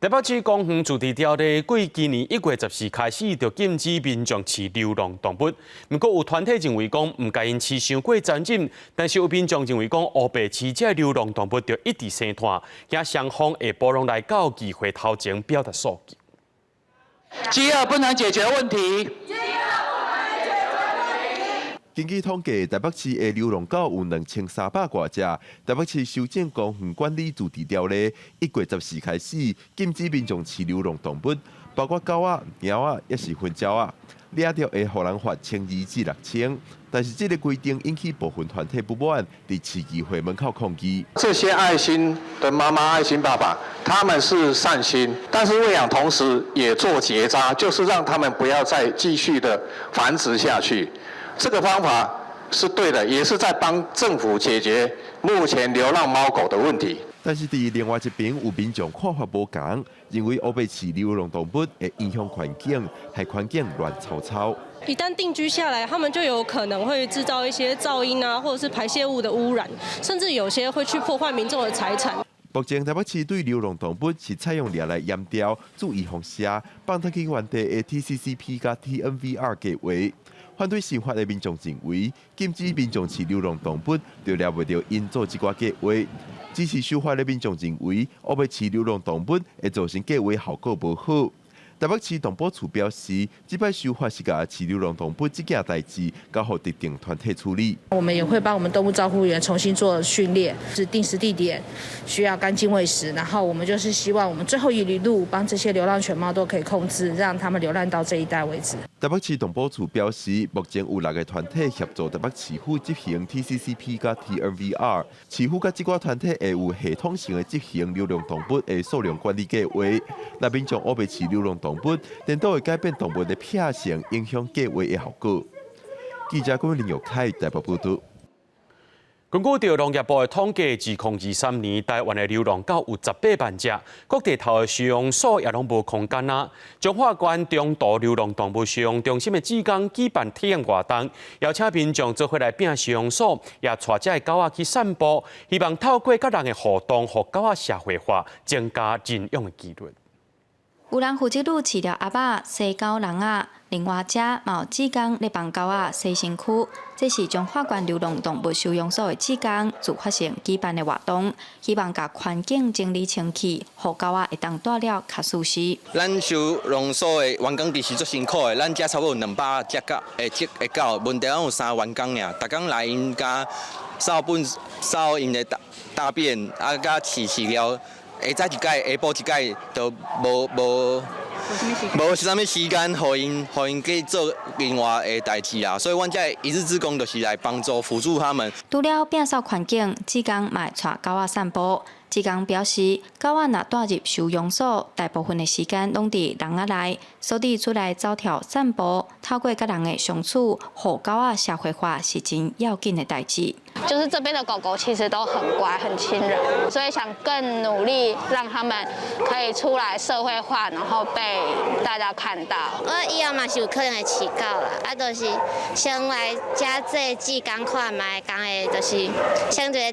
[SPEAKER 1] 台北市公园主题条例自今年1月14开始就禁止民众饲流浪动物，不过有团体认为讲唔该因饲伤过残忍，但是有民众认为讲乌白饲这流浪动物就一直生团，惊双方下晡拢来到议会头前表达诉求。
[SPEAKER 10] 饥饿不能解决问题。
[SPEAKER 26] 根据统计，台北市的流浪狗有2300多只。台北市修正公园管理自治条例1月14开始禁止民众饲流浪动物，包括狗仔、猫仔，也是混鸟仔。抓到会互人罚1200至6000。但是这个规定引起部分团体不满，伫市议会门口抗议。
[SPEAKER 10] 这些爱心的妈妈、爱心爸爸，他们是善心，但是喂养同时也做结扎，就是让他们不要再继续的繁殖下去。这个方法是对的，也是在帮政府解决目前流浪猫狗的问题。
[SPEAKER 26] 但是伫另外一边，有民众看法无同，认为乌白市流浪动物会影响环境，害环境乱糟糟。
[SPEAKER 12] 一旦定居下来，他们就有可能会制造一些噪音啊，或者是排泄物的污染，甚至有些会去破坏民众的财产。
[SPEAKER 26] 目前台北市对流浪动物是采用掠来验掉、注意放射、放脱去原地的 TCCP 加 TNVR 计划。反对修法的民众认为，禁止民众饲流浪动物，就掠袂到因做一寡计划。支持修法的民众认为，乌白饲流浪动物会造成计划效果无好。台北市动保处表示，这摆修法是甲饲流浪动物这件代志交予特定团体处理。
[SPEAKER 13] 我们也会帮我们动物照护员重新做训练，是定时地点，需要干净喂食。然后我们就是希望我们最后一里路帮这些流浪犬猫都可以控制，让他们流浪到这一带为止。
[SPEAKER 26] 台北市动保处表示，目前有6个团体协助台北市府执行 TCCP 加 TNVR， 市府甲这寡团体会有系统性的执行流浪动物的数量管理计划。那民众乌白饲流浪动物，颠倒会改变动物的品性，影响计划的效果。记者郭林玉凯台北报道。根据
[SPEAKER 1] 农业部的统计，2023年台湾的流浪狗有18万只，各地头的收容所也拢无空间啊。彰化县中度流浪动物收容中心的志工举办体验活动，邀请民众做伙来并收容所，也带这狗仔去散步，希望透过甲人的互动，互狗仔社会化，增加认养的几率。
[SPEAKER 14] 有人负责饲饲料鸭仔、洗狗人仔，另外遮嘛有志工咧帮狗仔洗身躯。这是彰化县流浪动物收容所的志工自发性举办的活动，希望甲环境整理清气，互狗仔会当住了较舒适。
[SPEAKER 15] 咱收容所的员工其实足辛苦的，咱遮差不多有200只狗，只狗，问题咱有3员工尔，逐工来因家扫因的大便，啊，甲饲料。下早一届，下晡一届，都无啥物时间，互因去做另外的代志啦。所以，阮这一日志工就是来帮助辅助他们。
[SPEAKER 14] 除了摒扫环境，志工嘛会带狗仔散步。志工表示，狗仔若带入收容所，大部分的时间拢伫人仔内，所以出来走跳散步，透过甲人的相处，互狗仔社会化是真要紧的代志。
[SPEAKER 16] 就是这边的狗狗其实都很乖、很亲人，所以想更努力让他们可以出来社会化，然后被大家看到。
[SPEAKER 17] 我以后嘛是有可能会饲狗啦，就是先来遮做志工看卖，讲的就是先一个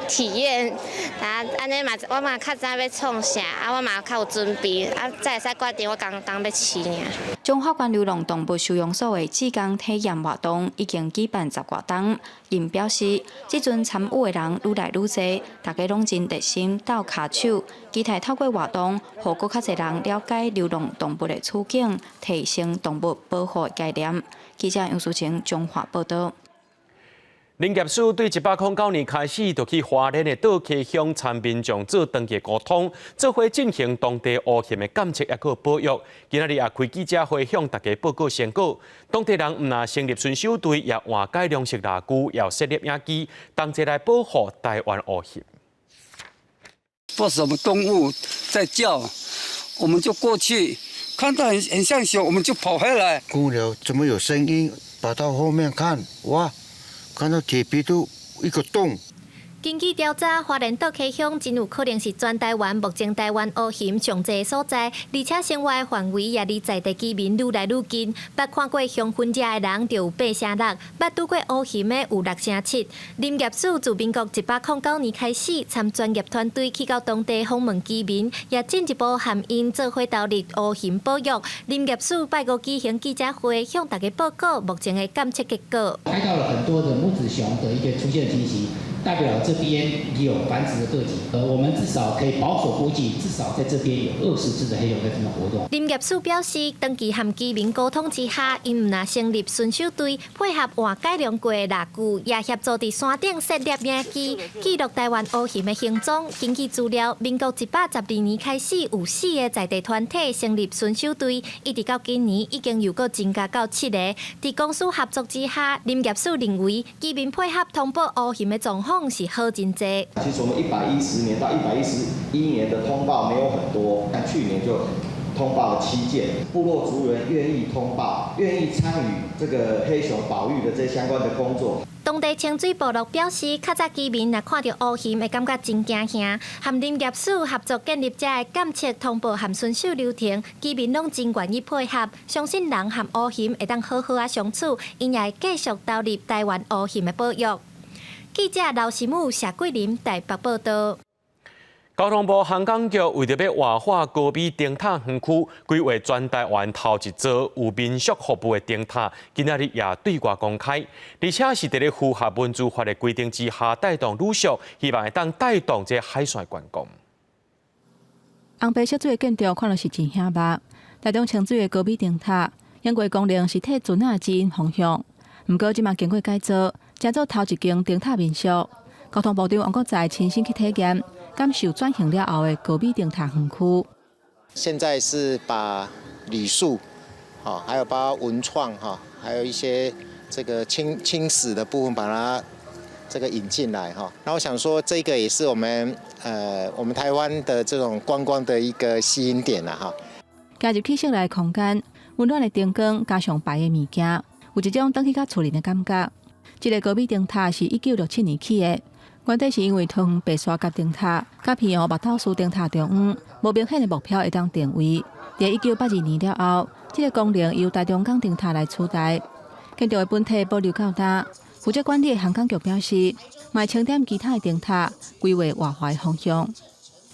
[SPEAKER 17] 体验，安尼嘛我嘛较知要创啥，我嘛较有准备，才会使决定我刚要饲尔。
[SPEAKER 14] 彰化县流浪动物收容所的志工体验活动已经举办10多档，因表示，即阵参与的人愈来愈多，大家拢真热心斗骹手，期待透过活动，互更较侪人了解流浪动物的处境，提升动物保护的概念。记者杨淑晴彰化报道。
[SPEAKER 1] 林业署对109年开始，就去花莲的岛溪乡参民众做长期沟通，做伙进行当地乌熊的监测也个保育。今仔日也开记者会，向大家报告成果。当地人唔但成立巡守队，也换改粮食蜡具，也设立影机，同齐来保护台湾乌熊。
[SPEAKER 27] 或什么动物在叫，我们就过去，看到很像熊，我们就跑回来。
[SPEAKER 28] 公牛怎么有声音？跑到后面看，哇！看到铁皮都一个洞。
[SPEAKER 29] 根据调查，花莲岛溪乡真有可能是全台湾目前台湾乌熊上济的所在，而且生活范围也离在地居民愈来愈近。捌看过熊分者的人就有8成6，捌拄过乌熊的有6成7。林业署自民国109年开始，参专业团队去到当地访问居民，也进一步含因做伙投入乌熊保育。林业署拜5举行记者会，向大家报告目前的监测结果。
[SPEAKER 30] 拍到了很多的母子熊的一个出现情形。
[SPEAKER 2] 代表这边也有繁殖的个体。我们至少可以保守估计，至少在这边有20只的黑熊在这边活动。
[SPEAKER 29] 林业署表示，长期和居民沟通之下，因唔那成立巡守队，配合换改良过的蜡具，也协助伫山顶设立影机，记录台湾乌熊的行踪。根据资料，民国112年开始有4个在地团体成立巡守队，一直到今年已经又搁增加到7个。伫公司合作之下，林业署认为居民配合通报乌熊的状况是好真济。
[SPEAKER 3] 其实我们110年到111年的通报没有很多，但去年就通报了7件，部落族人愿意通报，愿意参与这个黑熊保育的这相关的工作。
[SPEAKER 29] 当地清水部落表示，较早居民若看到乌熊，会感觉真惊吓，和林业署合作建立这个监测通报和巡守流程，居民拢真愿意配合，相信人和乌熊会当好好啊相处，因也会继续投入台湾乌熊的保育。记者刘时武、谢桂林台北报道。
[SPEAKER 1] 交通部航港局为着要活化高美灯塔园区，规划全台湾头一座有民宿服务的灯塔，今仔日也对外公开，而且是伫咧符合文资法的规定之下，带动旅宿，希望会当带动这海线观光。
[SPEAKER 23] 红白色水的建筑看落是真显目，台中清水的高美灯塔，因为功能是替船仔指引方向，不过即马经过改造，成做头一间灯塔民宿。交通部长王国材亲身去体验。感受转型了后的高美灯塔园区，
[SPEAKER 4] 现在是把旅宿，还有包括文创还有一些这个轻史的部分，把它这个引进来那我想说，这个也是我们台湾的这种观光的一个吸引点
[SPEAKER 23] 加入气色内空间，温暖的灯光加上白的物件，有一种返去较厝里的感觉。这个高美灯塔是1967年起的。原底是因为桃园白沙甲灯塔、甲偏湖木头树灯塔中央无明显的目标会当定位。在1982年了后，这个功能由台中港灯塔来取代。建筑的本体保留较大，负责管理的航港局表示，卖清点其他的灯塔，规划活化的方向。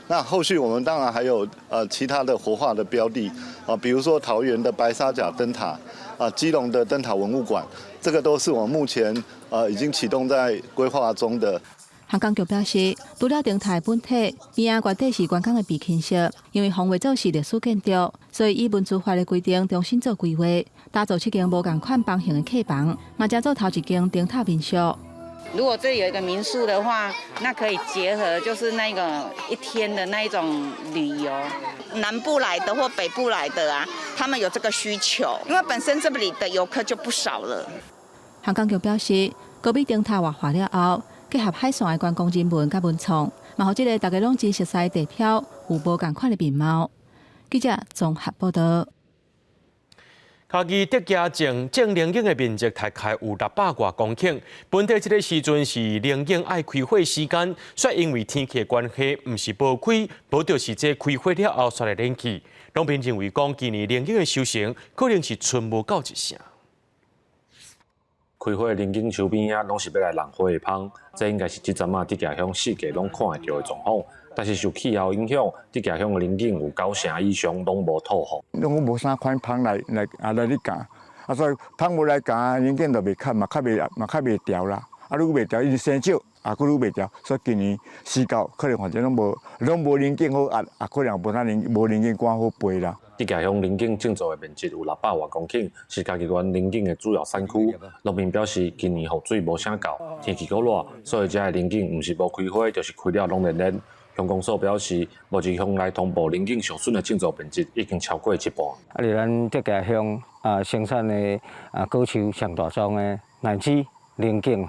[SPEAKER 6] 那后续我们当然还有其他的活化的标的比如说桃园的白沙甲灯塔基隆的灯塔文物馆，这个都是我们目前已经启动在规划中的。
[SPEAKER 23] 航港局表示，除了灯塔本体，伊原底是观光的必倾式，因为防卫做是历史建筑，所以以文资法的规定重新做规划，打造7间无同款房型的客房，嘛加做头一间灯塔民宿。
[SPEAKER 18] 如果这里有一个民宿的话，那可以结合就是那个1天的那一种旅游，南部来的或北部来的他们有这个需求，因为本身这里的游客就不少了。
[SPEAKER 23] 航港局表示，高美灯塔活化了后，结合海线的观光人文甲文创，嘛，互这个大家拢真熟悉的地标有无同款的面貌。记者综合报道。
[SPEAKER 1] 嘉义德家种灵应的面积大概有600多公顷，本地这个时阵是灵应爱开花时间，却因为天气的关系，唔是无开，无就是这开花了后煞来冷气。农民认为讲，今年灵应的收成可能是存无到一成。
[SPEAKER 19] 开花的灵应树边拢是要来人花的芳，这应该是这阵德家乡四界拢看会到的状况。但是受气候影响，德家乡的灵应有90%以上拢无透风。
[SPEAKER 20] 拢无啥款芳来你教，所以芳无来教，灵应就袂较嘛较袂调啦。愈袂调，伊生少，佫愈袂调，所以今年时到可能反正拢无灵应好压，可能无灵应管好培啦。
[SPEAKER 19] 德家乡灵应种植的面积有600多公顷，是嘉义县灵应的主要产区。农民表示，今年雨水无啥够，天气够热，所以这个灵应毋是无开花，就是开了拢连连。乡公所表示，目前乡内通报灵应受损的种植面积已经超过一半。
[SPEAKER 27] 伫咱德家乡生产的果树上大宗的乃至灵应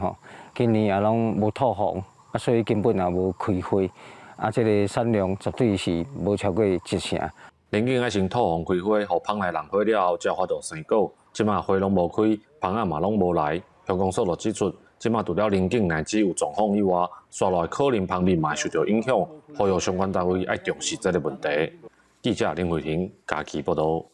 [SPEAKER 27] 今年也拢无透风，所以根本也无开花，这个产量绝对是无超过1成。
[SPEAKER 19] 灵应爱先透风开花，互芳来人花了后，才有法度生果。即马花拢无开，芳仔嘛拢无来。乡公所就指出，即马除了灵应乃至有状况以外，刷落可能芳面嘛受到影响，呼吁相关单位要重视这个问题。记者林慧婷嘉义报道。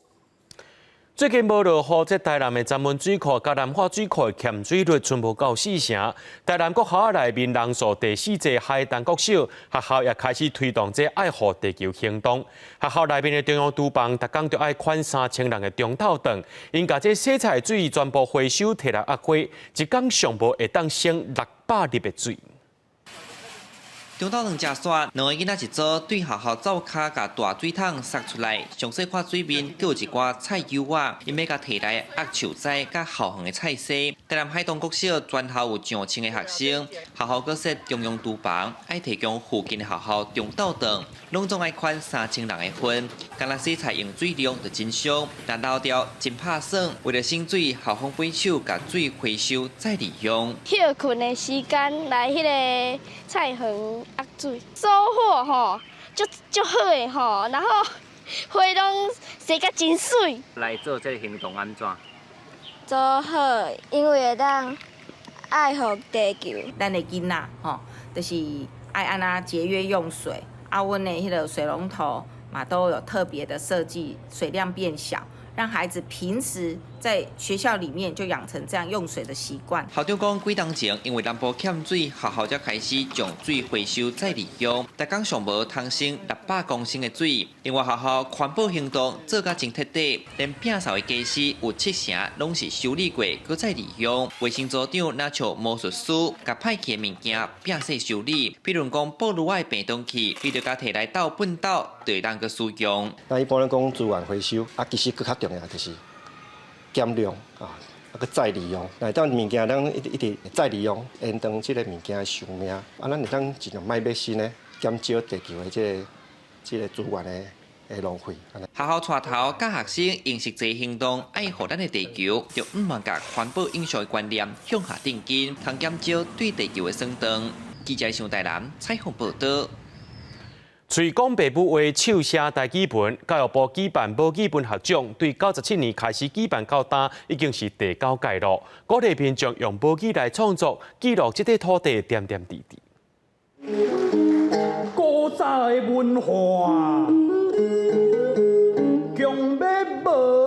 [SPEAKER 19] 最近无落雨，这台南的闸门水库甲南化水库的欠水率全部到4成。台南国校内面人数第4届海东国小学校也开始推动这爱护地球行动。学校内面的中央厨房，逐工就爱款3000人的中透顿，因甲这洗菜水全部回收摕来压花，一工上无会当省600立的水。
[SPEAKER 5] 中岛两只刷，两个囡仔一组，对学校灶骹甲大水桶塞出来，详细看水面，佫有一寡菜油啊，因要甲摕来压树仔甲校园的菜色。台南海东国小全校有上千个学生，学校佫设中央厨房，爱提供附近的学校中昼顿，拢总爱款3000人的份。干那洗菜用水量就真少，但老调真拍算。为了省水，校方本手甲水回收再利用。
[SPEAKER 7] 休困的时间来迄个菜园压水，收获吼就好诶吼，然后花拢洗甲真水。
[SPEAKER 8] 来做这个行动安怎？
[SPEAKER 7] 做好，因为会当爱护地球。
[SPEAKER 9] 咱的囡仔吼，就是爱安那节约用水。啊，阮的迄个水龙头嘛都有特别的设计，水量变小，让孩子平时在学校里面就养成这样用水的习惯。
[SPEAKER 5] 校长讲，几当前因为南部欠水，学校才开始将水回收再利用，但讲上无通省600公升的水。另外，学校环保行动做甲真彻底，连摒扫的家私有7成拢是修理过，搁再利用。卫生组长那像魔术师，甲歹去的物件摒洗修理，比如讲保罗的便当器，伊就甲摕来倒粪斗，就会当去使用。
[SPEAKER 3] 那一般咧讲资源回收，其实更较重要就是减量个再利用。那当物件咱一直再利用，延长即个物件的寿命。咱会当尽量卖买新的，减少地球的即个资源的浪费。
[SPEAKER 5] 学校带头甲学生用实际行动，爱护咱的地球，就毋茫甲环保影响的观念向下定根，通减少对地球的损伤。记者上台南采访报道。
[SPEAKER 1] 随讲爸母话手写台语文，教育部举办母语文学奖，对97年开始举办到今，已经是第9届了。鼓励民众用母语来创作，记录这块土地点点滴滴。
[SPEAKER 11] 古早的文化，强要无。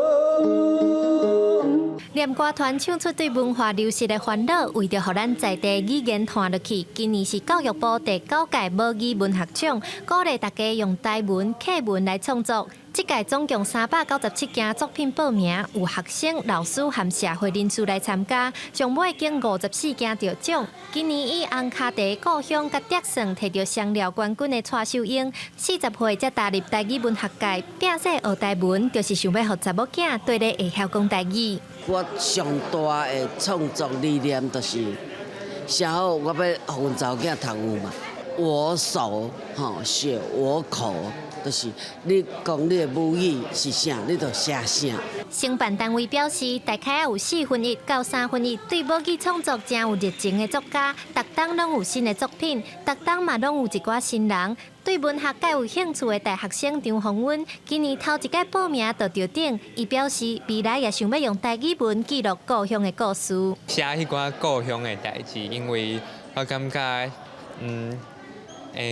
[SPEAKER 29] 念歌团唱出对文化流失的烦恼，为着让咱在地语言传落去，今年是教育部第9届母语文学奖，鼓励大家用台文、客文来创作。这届总共397件作品报名，有学生、老师和社会人士来参加，将每经54件得奖。今年以红卡地故乡甲竹笋摕到双料冠军的蔡秀英，40岁才踏入台语文学界，摒洗学台文，就是想要让查某囝对咧会晓讲台语。
[SPEAKER 21] 我上大的创作理念就是写好我要互阮查某囝读有嘛，我手写我口。就是你讲你的母语是啥，你就写啥。
[SPEAKER 29] 承办单位表示，大概有1/4到1/3对母语创作真有热情的作家，逐档拢有新的作品，逐档嘛拢有一寡新人。对文学界有兴趣的大学生张宏文，今年头一届报名就得奖。伊表示，未来也想要用台语文记录故乡的故事。
[SPEAKER 22] 写迄寡故乡的代志，因为我感觉，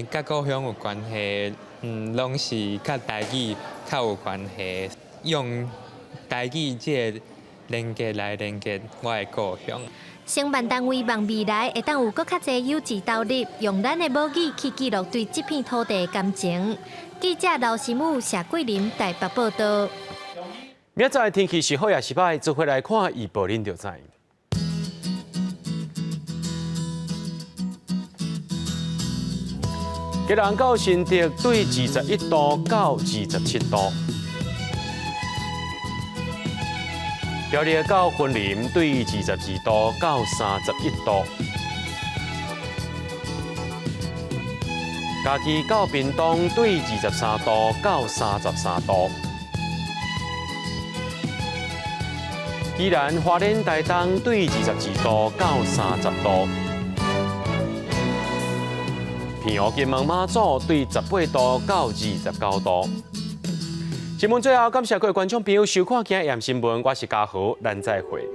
[SPEAKER 22] 甲故乡有关系。拢是甲台语较有关系，用台语这个连接来连接我的故乡。
[SPEAKER 29] 承办单位望未来会当有搁较侪优质投入，用咱的母语去记录对这片土地的感情。记者刘心武、谢桂林台北报道。
[SPEAKER 1] 明仔载天气是好也是歹，做回来看预报恁就知。吉兰到新竹对21度到27度，苗栗到云林对22度到31度，嘉义到屏东对23度到33度，宜兰花莲台东对22度到30度。平湖金门马祖对18度到29度。新闻最后，感谢各位观众朋友收看今日新闻，我是嘉豪，咱再会。